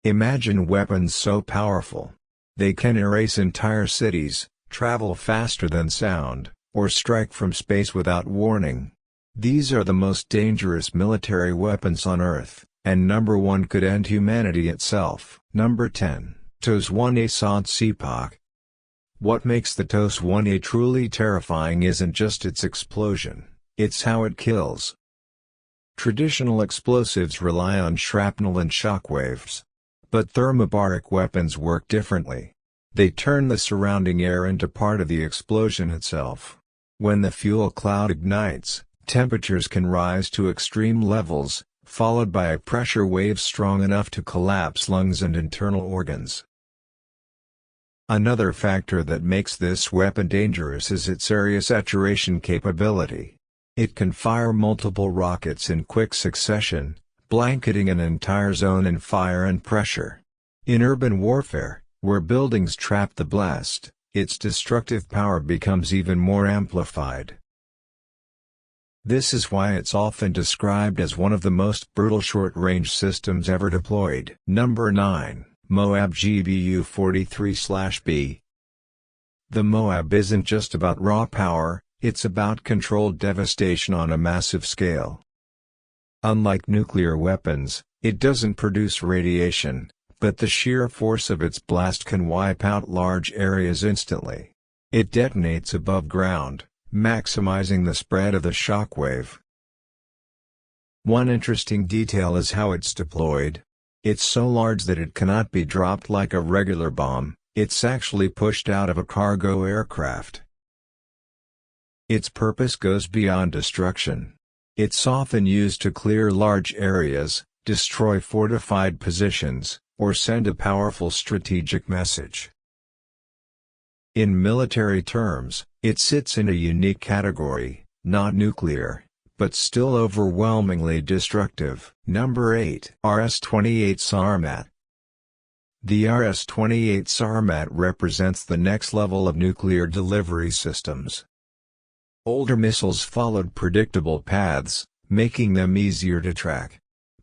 Imagine weapons so powerful. They can erase entire cities, travel faster than sound, or strike from space without warning. These are the most dangerous military weapons on Earth, and number 1 could end humanity itself. Number 10, TOS-1A Sans-Epoch. What makes the TOS-1A truly terrifying isn't just its explosion, it's how it kills. Traditional explosives rely on shrapnel and shockwaves. But thermobaric weapons work differently. They turn the surrounding air into part of the explosion itself. When the fuel cloud ignites, temperatures can rise to extreme levels, followed by a pressure wave strong enough to collapse lungs and internal organs. Another factor that makes this weapon dangerous is its area saturation capability. It can fire multiple rockets in quick succession, blanketing an entire zone in fire and pressure. In urban warfare, where buildings trap the blast, its destructive power becomes even more amplified. This is why it's often described as one of the most brutal short-range systems ever deployed. Number 9, Moab GBU-43/B. The Moab isn't just about raw power, it's about controlled devastation on a massive scale. Unlike nuclear weapons, it doesn't produce radiation, but the sheer force of its blast can wipe out large areas instantly. It detonates above ground, maximizing the spread of the shockwave. One interesting detail is how it's deployed. It's so large that it cannot be dropped like a regular bomb, it's actually pushed out of a cargo aircraft. Its purpose goes beyond destruction. It's often used to clear large areas, destroy fortified positions, or send a powerful strategic message. In military terms, it sits in a unique category, not nuclear, but still overwhelmingly destructive. Number 8, RS-28 Sarmat. The RS-28 Sarmat represents the next level of nuclear delivery systems. Older missiles followed predictable paths, making them easier to track.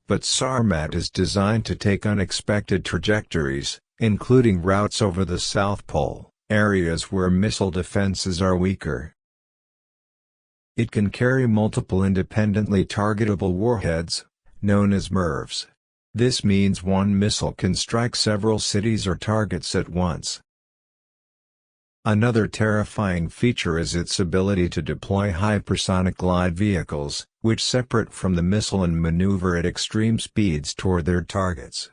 But Sarmat is designed to take unexpected trajectories, including routes over the South Pole, areas where missile defenses are weaker. It can carry multiple independently targetable warheads, known as MIRVs. This means one missile can strike several cities or targets at once. Another terrifying feature is its ability to deploy hypersonic glide vehicles, which separate from the missile and maneuver at extreme speeds toward their targets.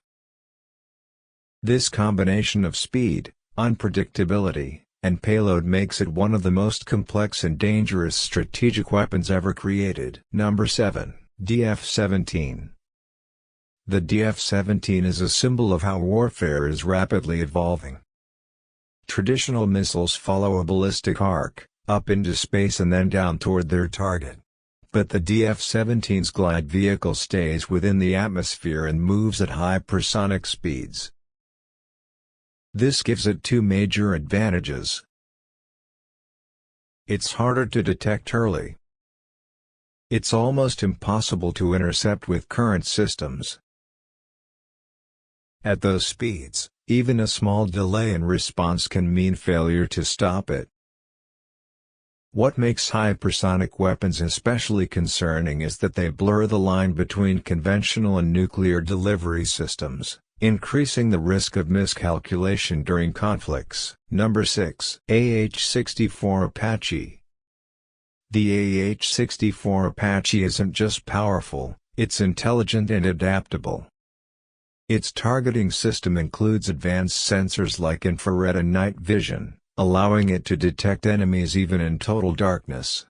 This combination of speed, unpredictability, and payload makes it one of the most complex and dangerous strategic weapons ever created. Number 7, DF-17. The DF-17 is a symbol of how warfare is rapidly evolving. Traditional missiles follow a ballistic arc, up into space and then down toward their target. But the DF-17's glide vehicle stays within the atmosphere and moves at hypersonic speeds. This gives it two major advantages. It's harder to detect early. It's almost impossible to intercept with current systems. At those speeds, even a small delay in response can mean failure to stop it. What makes hypersonic weapons especially concerning is that they blur the line between conventional and nuclear delivery systems, increasing the risk of miscalculation during conflicts. Number 6, AH-64 Apache. The AH-64 Apache isn't just powerful, it's intelligent and adaptable. Its targeting system includes advanced sensors like infrared and night vision, allowing it to detect enemies even in total darkness.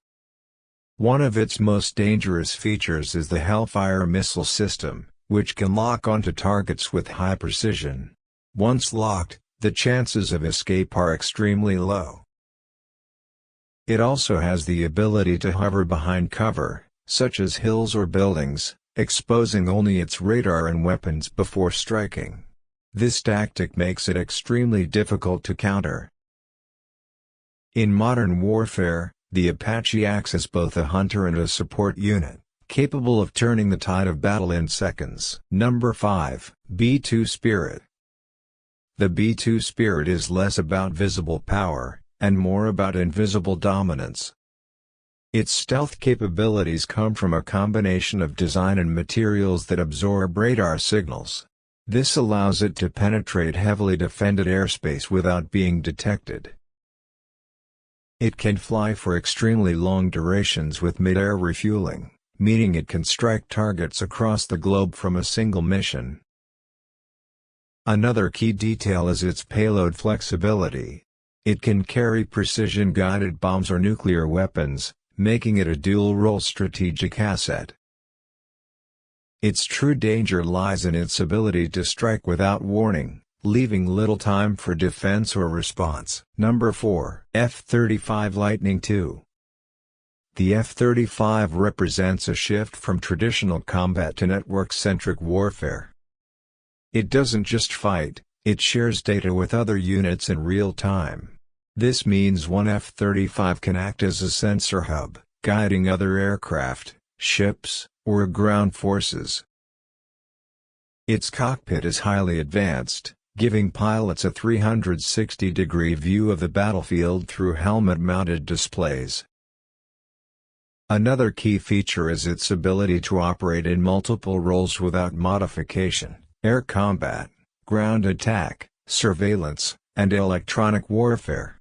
One of its most dangerous features is the Hellfire missile system, which can lock onto targets with high precision. Once locked, the chances of escape are extremely low. It also has the ability to hover behind cover, such as hills or buildings, exposing only its radar and weapons before striking. This tactic makes it extremely difficult to counter. In modern warfare, the Apache acts as both a hunter and a support unit, capable of turning the tide of battle in seconds. Number 5. B-2 Spirit. The B-2 Spirit is less about visible power, and more about invisible dominance. Its stealth capabilities come from a combination of design and materials that absorb radar signals. This allows it to penetrate heavily defended airspace without being detected. It can fly for extremely long durations with mid-air refueling, meaning it can strike targets across the globe from a single mission. Another key detail is its payload flexibility. It can carry precision-guided bombs or nuclear weapons, making it a dual-role strategic asset. Its true danger lies in its ability to strike without warning, leaving little time for defense or response. Number 4. F-35 Lightning II. The F-35 represents a shift from traditional combat to network-centric warfare. It doesn't just fight, it shares data with other units in real time. This means one F-35 can act as a sensor hub, guiding other aircraft, ships, or ground forces. Its cockpit is highly advanced, giving pilots a 360-degree view of the battlefield through helmet-mounted displays. Another key feature is its ability to operate in multiple roles without modification: air combat, ground attack, surveillance, and electronic warfare.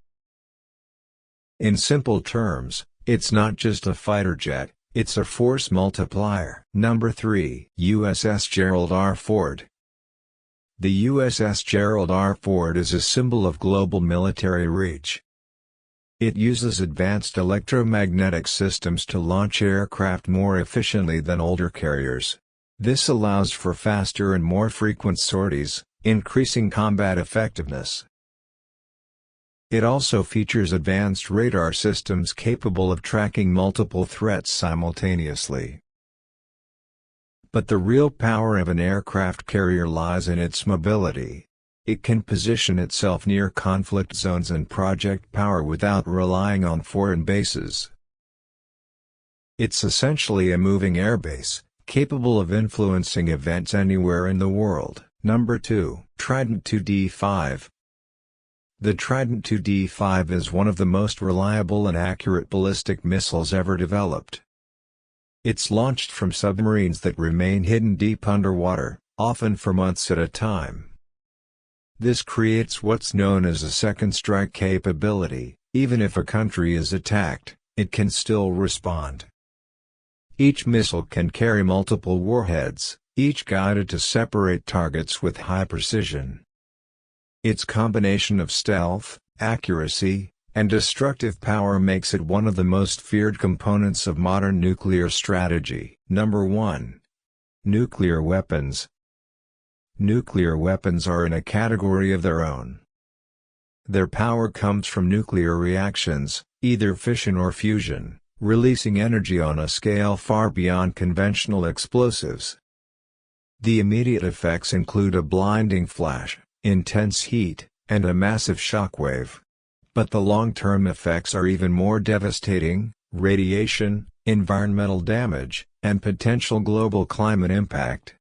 In simple terms, it's not just a fighter jet, it's a force multiplier. Number 3. USS Gerald R. Ford. The USS Gerald R. Ford is a symbol of global military reach. It uses advanced electromagnetic systems to launch aircraft more efficiently than older carriers. This allows for faster and more frequent sorties, increasing combat effectiveness. It also features advanced radar systems capable of tracking multiple threats simultaneously. But the real power of an aircraft carrier lies in its mobility. It can position itself near conflict zones and project power without relying on foreign bases. It's essentially a moving airbase, capable of influencing events anywhere in the world. Number 2. Trident II-D5. The Trident II-D5 is one of the most reliable and accurate ballistic missiles ever developed. It's launched from submarines that remain hidden deep underwater, often for months at a time. This creates what's known as a second strike capability. Even if a country is attacked, it can still respond. Each missile can carry multiple warheads, each guided to separate targets with high precision. Its combination of stealth, accuracy, and destructive power makes it one of the most feared components of modern nuclear strategy. Number 1. Nuclear weapons. Nuclear weapons are in a category of their own. Their power comes from nuclear reactions, either fission or fusion, releasing energy on a scale far beyond conventional explosives. The immediate effects include a blinding flash, intense heat, and a massive shockwave. But the long-term effects are even more devastating: radiation, environmental damage, and potential global climate impact.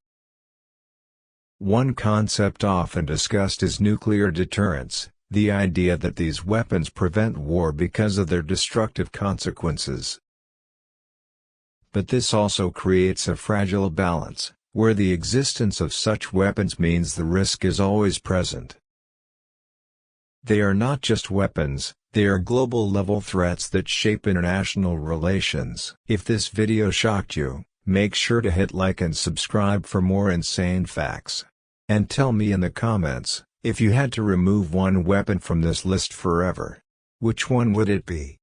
One concept often discussed is nuclear deterrence, the idea that these weapons prevent war because of their destructive consequences. But this also creates a fragile balance, where the existence of such weapons means the risk is always present. They are not just weapons, they are global-level threats that shape international relations. If this video shocked you, make sure to hit like and subscribe for more insane facts. And tell me in the comments, if you had to remove one weapon from this list forever, which one would it be?